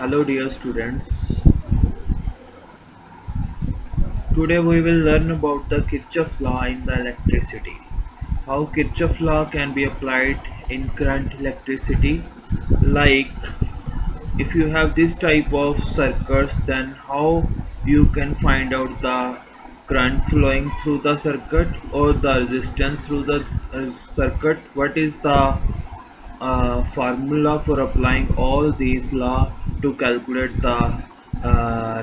Hello dear students, today we will learn about the Kirchhoff law in the electricity. How Kirchhoff law can be applied in current electricity. Like if you have this type of circuits, then how you can find out the current flowing through the circuit or the resistance through the circuit. What is the formula for applying all these law to calculate the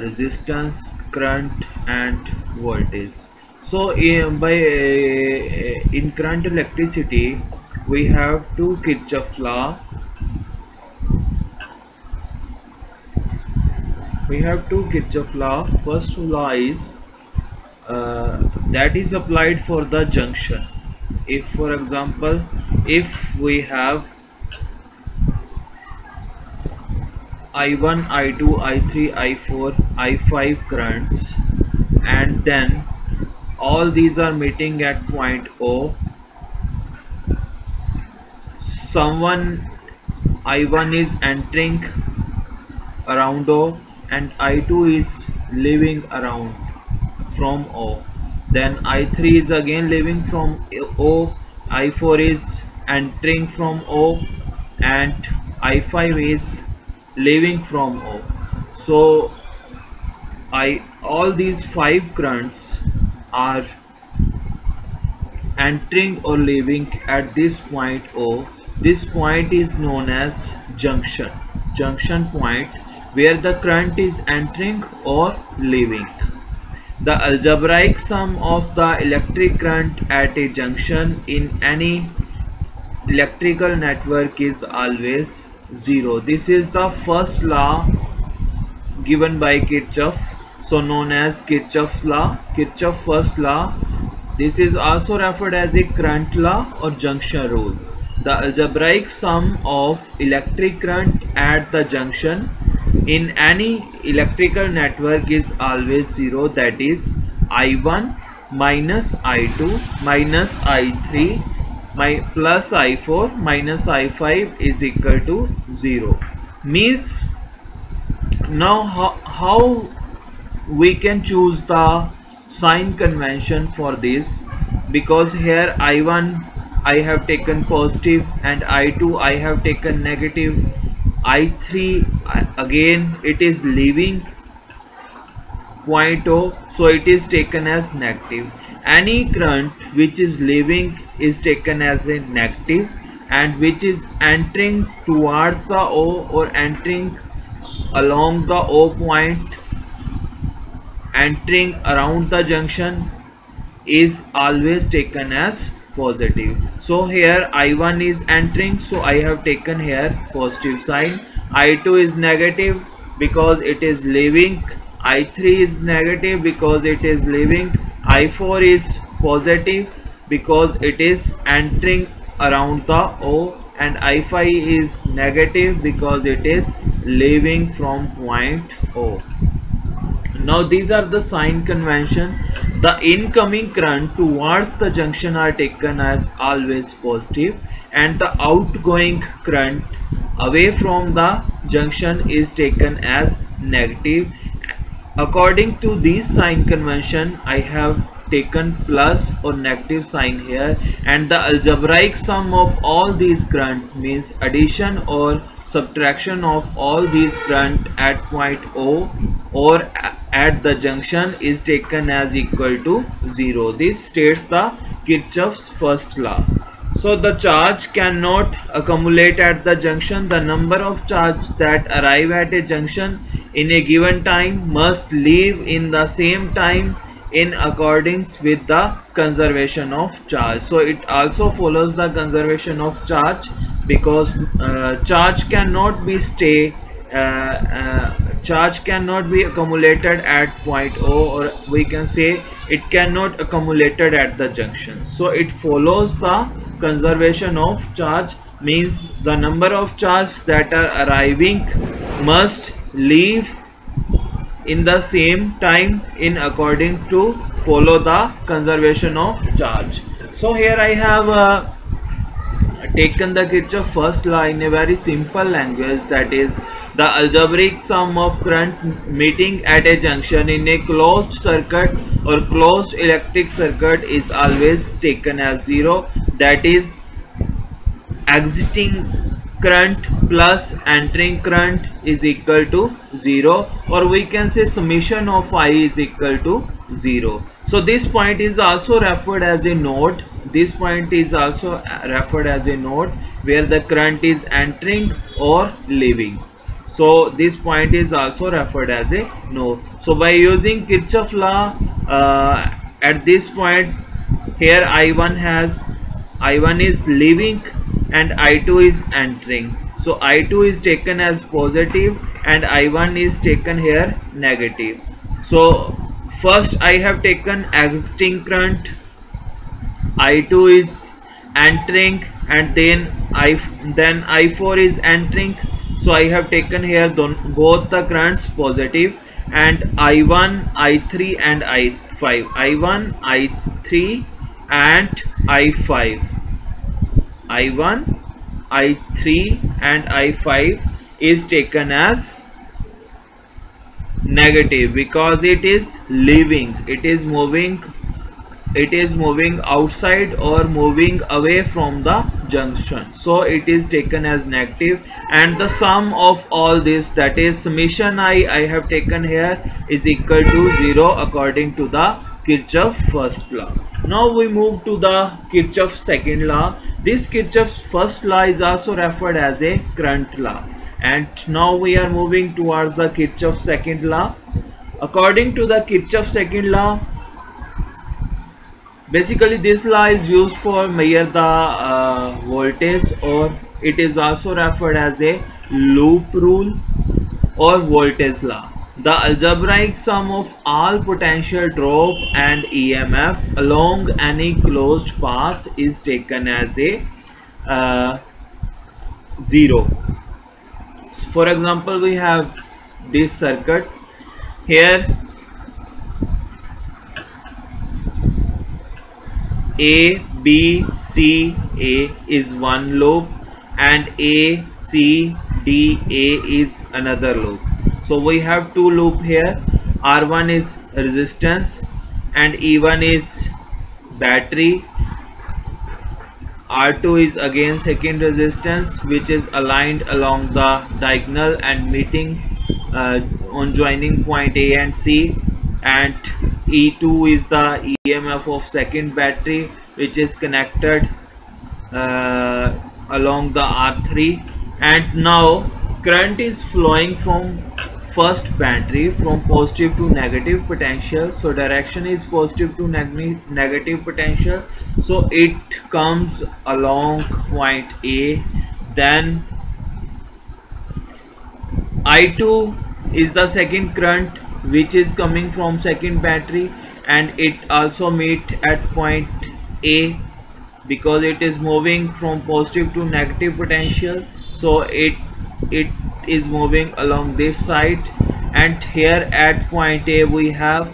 resistance, current and voltage. So in current electricity we have two Kirchhoff law. First law is that is applied for the junction. If for example, if we have I1, I2, I3, I4, I5 currents, and then all these are meeting at point O. Someone I1 is entering around O and I2 is leaving around from O. Then I3 is again leaving from O, I4 is entering from O, and I5 is leaving from O. So all these five currents are entering or leaving at this point O. This point is known as junction point, where the current is entering or leaving. The algebraic sum of the electric current at a junction in any electrical network is always zero. This is the first law given by Kirchhoff, so known as Kirchhoff's law, Kirchhoff first law. This is also referred as a current law or junction rule. The algebraic sum of electric current at the junction in any electrical network is always zero, that is I1 minus I2 minus I3 plus I4 minus I5 is equal to 0. Means now how we can choose the sign convention for this, because here I1 I have taken positive and I2 I have taken negative, I3 again it is leaving point O, so it is taken as negative. Any current which is leaving is taken as a negative, and which is entering towards the O or entering along the O point, entering around the junction, is always taken as positive. So here I1 is entering, so I have taken here positive sign. I2 is negative because it is leaving. I3 is negative because it is leaving. I4 is positive because it is entering around the O, and I5 is negative because it is leaving from point O. Now these are the sign convention. The incoming current towards the junction are taken as always positive, and the outgoing current away from the junction is taken as negative. According to this sign convention, I have taken plus or negative sign here, and the algebraic sum of all these current means addition or subtraction of all these current at point O or at the junction is taken as equal to 0. This states the Kirchhoff's first law. So the charge cannot accumulate at the junction. The number of charges that arrive at a junction in a given time must leave in the same time in accordance with the conservation of charge. So it also follows the conservation of charge, because charge cannot be charge cannot be accumulated at point O, or we can say it cannot accumulated at the junction. So it follows the conservation of charge, means the number of charges that are arriving must leave in the same time in according to follow the conservation of charge. So here I have taken the Kirchhoff first law in a very simple language, that is The algebraic sum of current meeting at a junction in a closed circuit or closed electric circuit is always taken as 0. That is, exiting current plus entering current is equal to 0, or we can say summation of I is equal to 0. So this point is also referred as a node. This point is also referred as a node where the current is entering or leaving. So this point is also referred as a node. So by using Kirchhoff law, at this point here I1 is leaving and I2 is entering. So I2 is taken as positive and I1 is taken here negative. So first I have taken exiting current, I2 is entering, and then I4 is entering. So I have taken here both the currents positive, and I1, I3 and I5. I1, I3 and I5. I1, I3 and I5 is taken as negative because it is leaving, it is moving outside or moving away from the junction. So it is taken as negative, and the sum of all this, that is summation I have taken here, is equal to 0 according to the Kirchhoff first law. Now we move to the Kirchhoff second law. This Kirchhoff's first law is also referred as a current law, and now we are moving towards the Kirchhoff second law. According to the Kirchhoff second law, basically this law is used for measure the voltage, or it is also referred as a loop rule or voltage law. The algebraic sum of all potential drop and EMF along any closed path is taken as a 0. For example, we have this circuit here. A, B, C, A is one loop, and A, C, D, A is another loop. So we have two loops here. R1 is resistance and E1 is battery. R2 is again second resistance, which is aligned along the diagonal and meeting on joining point A and C. And E2 is the EMF of second battery, which is connected along the R3. And now current is flowing from first battery from positive to negative potential. So direction is positive to negative potential. So it comes along point A. Then I2 is the second current which is coming from second battery, and it also meet at point A because it is moving from positive to negative potential. So it is moving along this side, and here at point A we have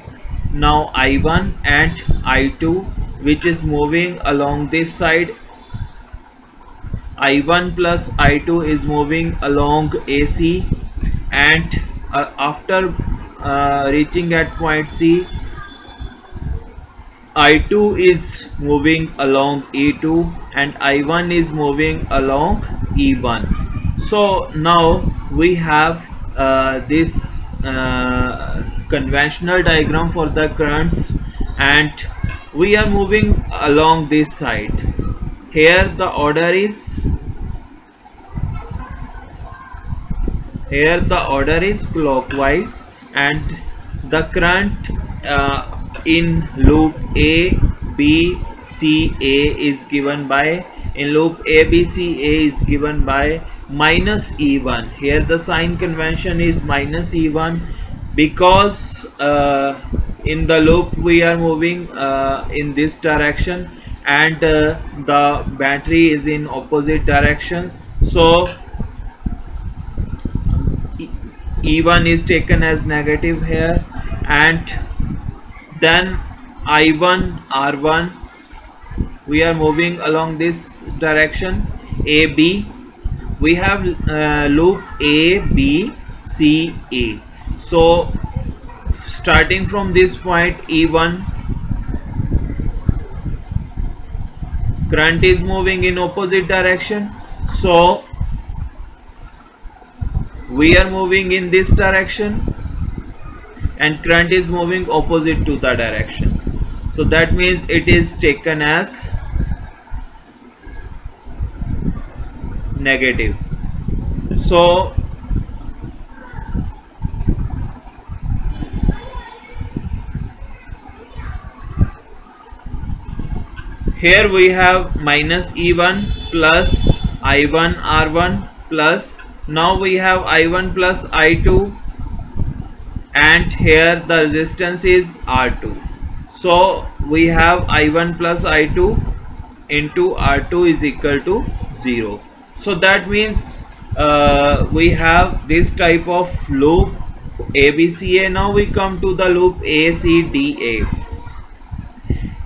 now I1 and I2 which is moving along this side. I1 plus I2 is moving along AC, and after reaching at point C, I2 is moving along E2 and I1 is moving along E1. So now we have this conventional diagram for the currents, and we are moving along this side. Here the order is clockwise, and the current in loop A, B, C, A is given by, in loop A, B, C, A is given by minus E1. Here the sign convention is minus E1 because in the loop we are moving in this direction, and the battery is in opposite direction. So E1 is taken as negative here, and then I1 R1, we are moving along this direction AB. we have loop A, B, C, A. So starting from this point E1, current is moving in opposite direction. So we are moving in this direction and current is moving opposite to the direction. So that means it is taken as negative. So here we have minus E1 plus I1 R1 plus, now we have I1 plus I2, and here the resistance is R2. So we have I1 plus I2 into R2 is equal to 0. So that means we have this type of loop ABCA. Now we come to the loop ACDA.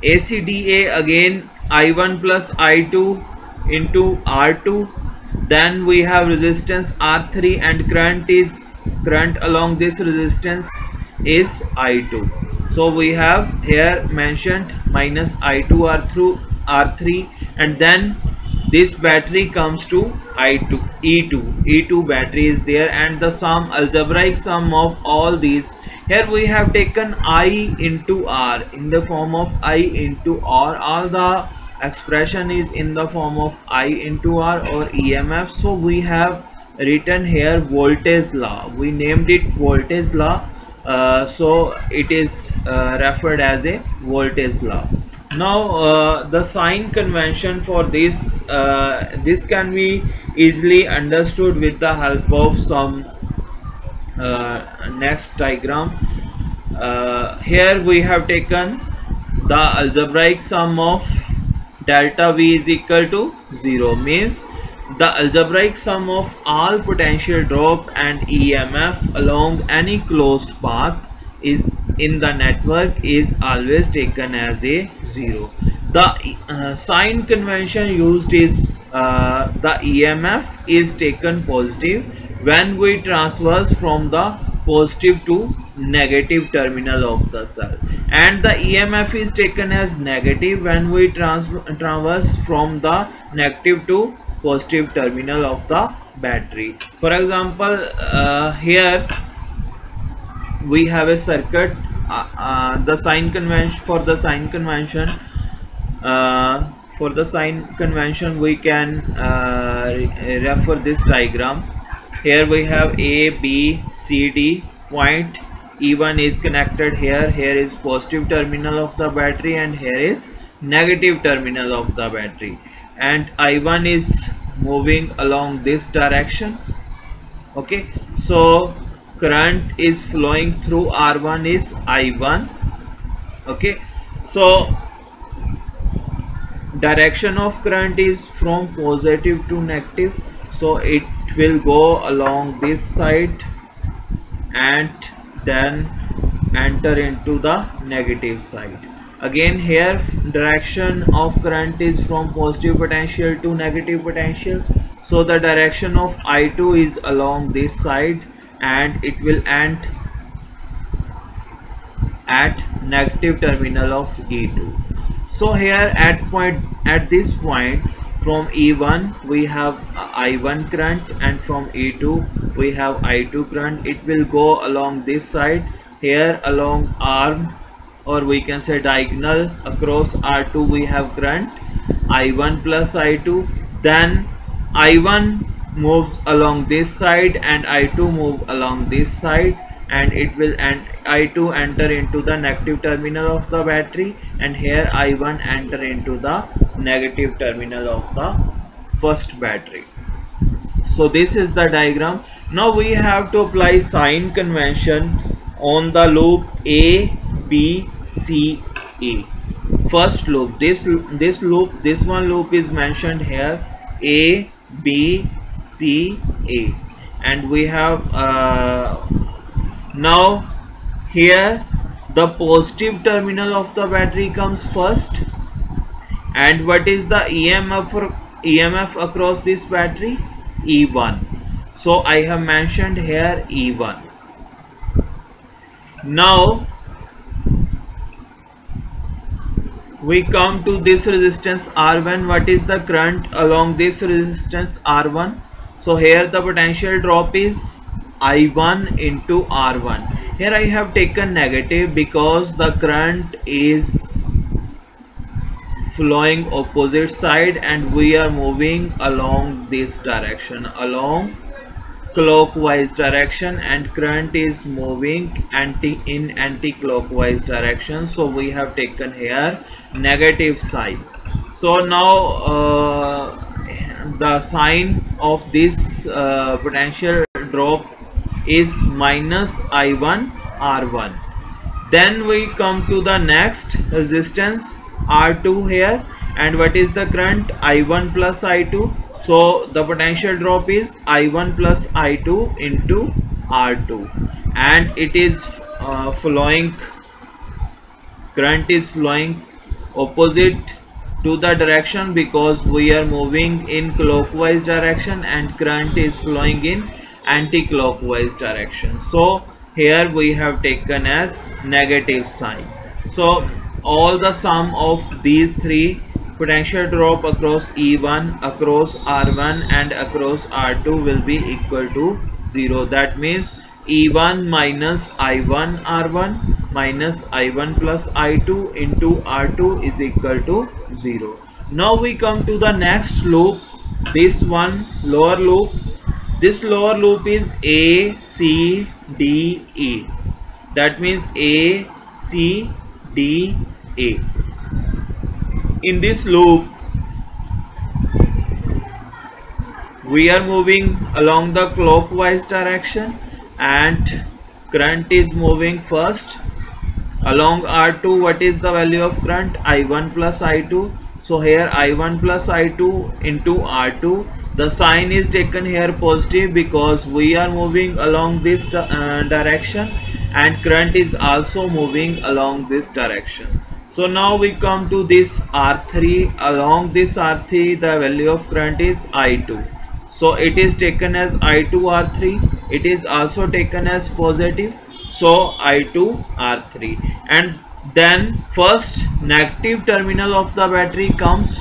ACDA, again I1 plus I2 into R2, then we have resistance R3 and current along this resistance is I2. So we have here mentioned minus I2 R3, and then this battery comes to E2 battery is there, and the algebraic sum of all these, here we have taken I into R in the form of I into R. All the expression is in the form of I into R or EMF. So we have written here voltage law. We named it voltage law. So it is referred as a voltage law. Now the sign convention for this can be easily understood with the help of some next diagram. Here we have taken the algebraic sum of delta V is equal to 0, means the algebraic sum of all potential drop and EMF along any closed path is in the network is always taken as a 0. The sign convention used is the EMF is taken positive when we transverse from the positive to negative terminal of the cell, and the EMF is taken as negative when we traverse from the negative to positive terminal of the battery. For example, here we have a circuit. The sign convention for the sign convention we can refer this diagram. Here we have A, B, C, D point. E1 is connected here. Here is positive terminal of the battery, and here is negative terminal of the battery. And I1 is moving along this direction. Okay, so current is flowing through R1 is I1. Okay, so direction of current is from positive to negative, so it will go along this side and then enter into the negative side. Again here direction of current is from positive potential to negative potential, so the direction of I2 is along this side and it will end at negative terminal of E2. So here at this point from E1 we have I1 current, and from E2 we have I2 current. It will go along this side. Here along arm, or we can say diagonal across R2, we have current I1 plus I2. Then I1 moves along this side and I2 move along this side, and it will I2 enter into the negative terminal of the battery, and here I1 enter into the negative terminal of the first battery. So this is the diagram. Now we have to apply sign convention on the loop A, B, C, A. First loop, this one loop is mentioned here, A, B, C, A, and we have now here the positive terminal of the battery comes first, and what is the EMF across this battery? E1. So I have mentioned here E1. Now we come to this resistance R1. What is the current along this resistance R1? So here the potential drop is I1 into R1. Here I have taken negative because the current is flowing opposite side and we are moving along this direction, along clockwise direction, and current is moving in anti-clockwise direction. So we have taken here negative sign. So now the sign of this potential drop is minus I1 R1. Then we come to the next resistance R2 here, and what is the current? I1 plus I2. So the potential drop is I1 plus I2 into R2, and it is flowing, current is flowing opposite to the direction because we are moving in clockwise direction, and current is flowing in anti-clockwise direction. So here we have taken as negative sign. So all the sum of these three, potential drop across E1, across R1 and across R2, will be equal to 0. That means E1 minus I1 R1 minus I1 plus I2 into R2 is equal to 0. Now we come to the next loop, this one, lower loop. This lower loop is A, C, D, E. That means A, C, D, A. In this loop, we are moving along the clockwise direction and current is moving first along R2. What is the value of current? I1 plus I2. So here I1 plus I2 into R2. The sign is taken here positive because we are moving along this direction, and current is also moving along this direction. So now we come to this R3. Along this R3, the value of current is I2. So it is taken as I2 R3. It is also taken as positive. So I2 R3. And then first negative terminal of the battery comes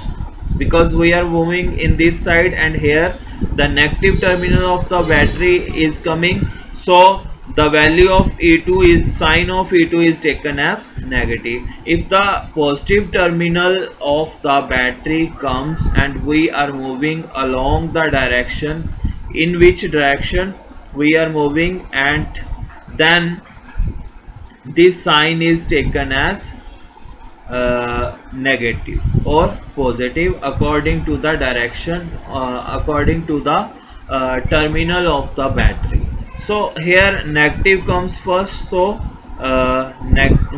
because we are moving in this side, and here the negative terminal of the battery is coming. So the value of E2 is, sign of E2 is taken as negative. If the positive terminal of the battery comes and we are moving along the direction, in which direction we are moving, and then this sign is taken as negative or positive according to the direction, according to the terminal of the battery. So here negative comes first, so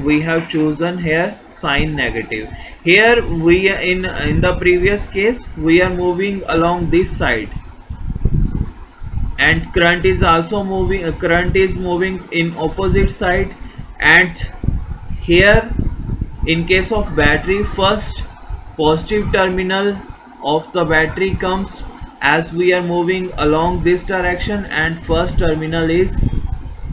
we have chosen here sign negative. Here we are in the previous case we are moving along this side, and current is also moving, current is moving in opposite side, and here in case of battery, first positive terminal of the battery comes as we are moving along this direction, and first terminal is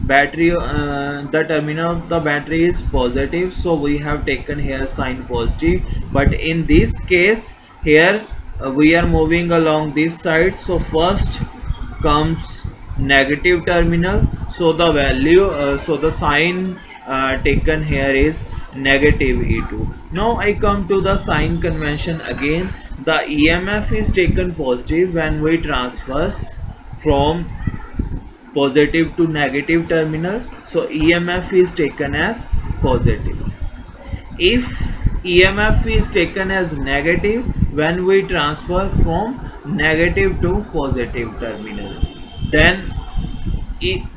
battery, the terminal of the battery is positive, so we have taken here sign positive. But in this case here we are moving along this side, so first comes negative terminal, so the value, so the sign taken here is negative E2. Now I come to the sign convention again. The EMF is taken positive when we transfer from positive to negative terminal, so EMF is taken as positive. If EMF is taken as negative when we transfer from negative to positive terminal, then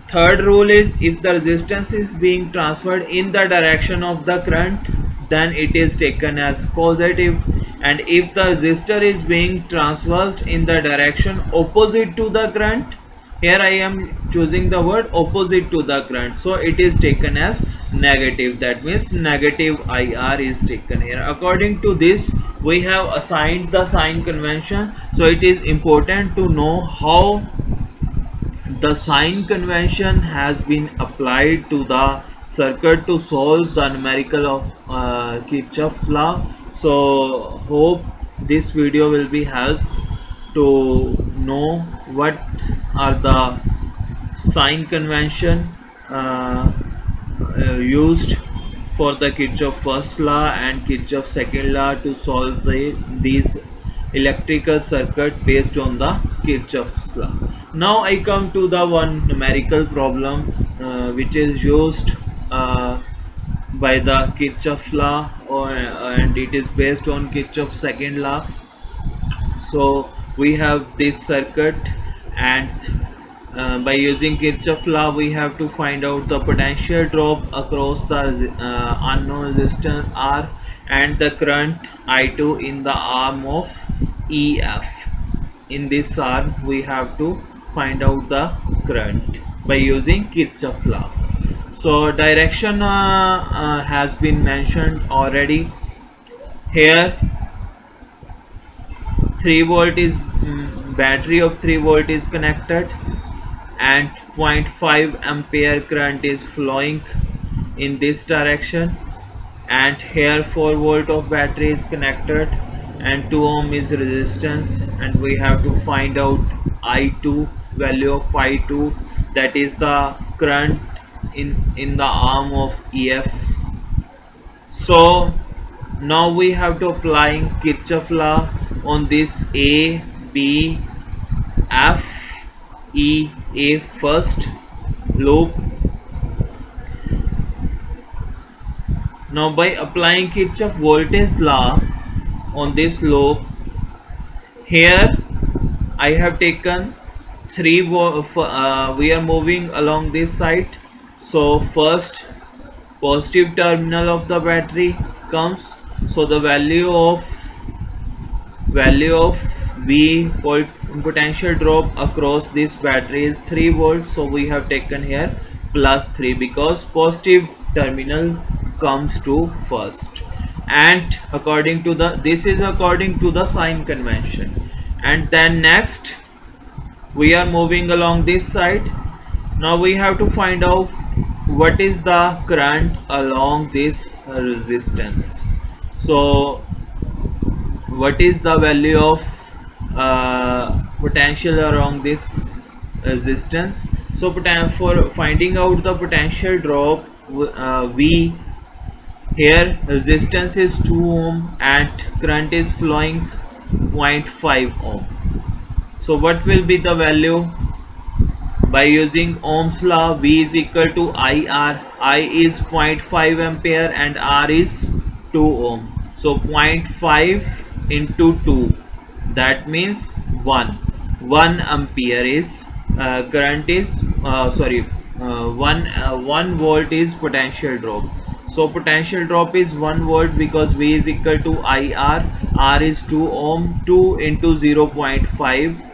third rule is, if the resistance is being transferred in the direction of the current, then it is taken as positive, and if the resistor is being transversed in the direction opposite to the current, here I am choosing the word opposite to the current, so it is taken as negative. That means negative IR is taken here. According to this, we have assigned the sign convention. So it is important to know how the sign convention has been applied to the circuit to solve the numerical of Kirchhoff's law. So hope this video will be help to know what are the sign convention used for the Kirchhoff first law and Kirchhoff second law to solve these electrical circuit based on the Kirchhoff's law. Now I come to the one numerical problem which is used by the Kirchhoff law, and it is based on Kirchhoff second law. So we have this circuit, and by using Kirchhoff law we have to find out the potential drop across the unknown resistance R and the current I2 in the arm of EF. In this arm we have to find out the current by using Kirchhoff law. So direction has been mentioned already. Here 3 volt is battery of 3 volt is connected, and 0.5 ampere current is flowing in this direction, and here 4 volt of battery is connected and 2 ohm is resistance, and we have to find out I2, value of I2, that is the current in the arm of EF. So now we have to applying Kirchhoff law on this A, B, F, E, A first loop. Now by applying Kirchhoff voltage law on this loop, here I have taken 3 we are moving along this side. So first positive terminal of the battery comes, so the value of V potential drop across this battery is 3 volts. So we have taken here plus 3 because positive terminal comes to first, and according to this is according to the sign convention. And then next we are moving along this side. Now we have to find out what is the current along this resistance. So what is the value of potential along this resistance? So for finding out the potential drop, V, here resistance is 2 ohm and current is flowing 0.5 ohm. So what will be the value? By using Ohm's law, V is equal to IR. I is 0.5 ampere and R is 2 ohm. So 0.5 into 2, that means 1 ampere is current is 1 volt is potential drop. So potential drop is 1 volt because V is equal to IR, R is 2 ohm, 2 into 0.5,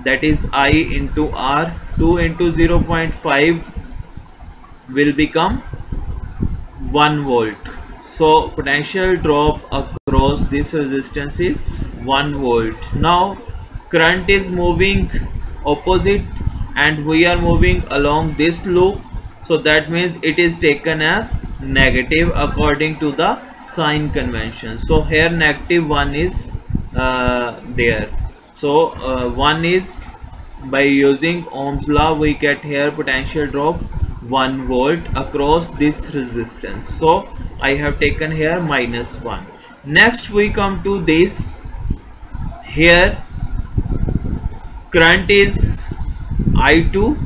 that is I into R. 2 into 0.5 will become 1 volt. So potential drop across this resistance is 1 volt. Now current is moving opposite and we are moving along this loop, so that means it is taken as negative according to the sign convention. So here negative 1 is there. So 1 is, by using Ohm's law we get here potential drop 1 volt across this resistance. So I have taken here minus 1. Next we come to this. Here current is I2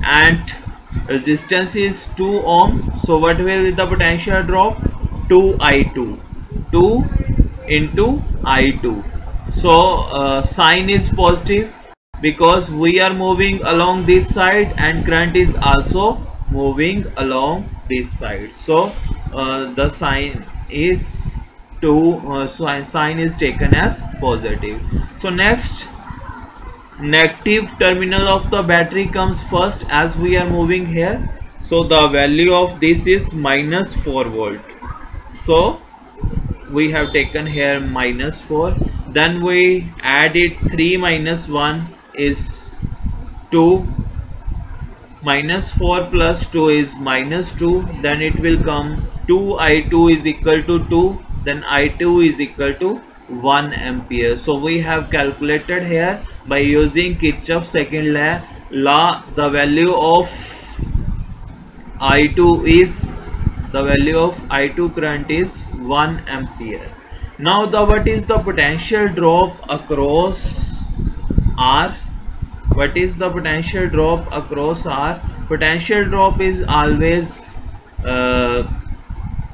and resistance is 2 ohm. So what will be the potential drop? 2I2. 2 into I2. So sign is positive because we are moving along this side and current is also moving along this side. So the sign is sign is taken as positive. So next negative terminal of the battery comes first as we are moving here. So the value of this is minus 4 volt. So we have taken here minus 4. Then we add it, 3 minus 1 is 2. Minus 4 plus 2 is minus 2. Then it will come 2I2 is equal to 2. Then I2 is equal to 1 ampere. So we have calculated here by using Kirchhoff's second law. The value of I2 current is 1 ampere. Now what is the potential drop across R? What is the potential drop across R? Potential drop is always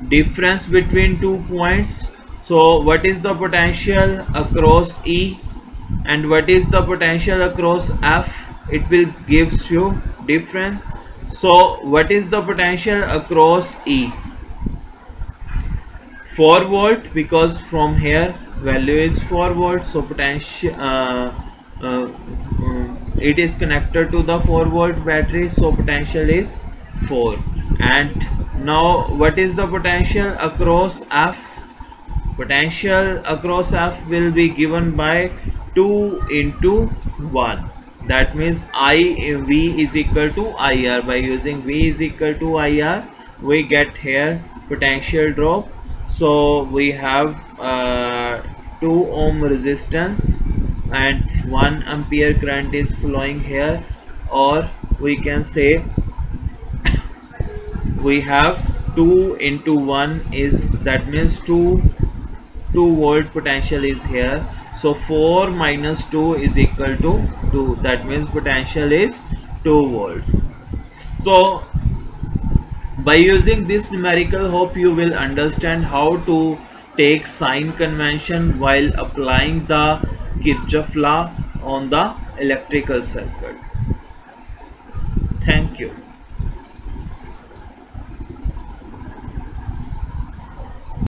difference between 2 points. So what is the potential across E and what is the potential across F? It will gives you difference. So what is the potential across E? 4 volt, because from here value is 4 volt. So potential it is connected to the 4 volt battery, so potential is 4. And now what is the potential across F? Potential across F will be given by 2 into 1. That means IV is equal to IR. By using V is equal to IR, we get here potential drop. So we have 2 ohm resistance and 1 ampere current is flowing here, or we can say we have 2 into 1 is, that means 2 volt potential is here. So 4 minus 2 is equal to 2. That means potential is 2 volts. So by using this numerical, hope you will understand how to take sign convention while applying the Kirchhoff law on the electrical circuit. Thank you.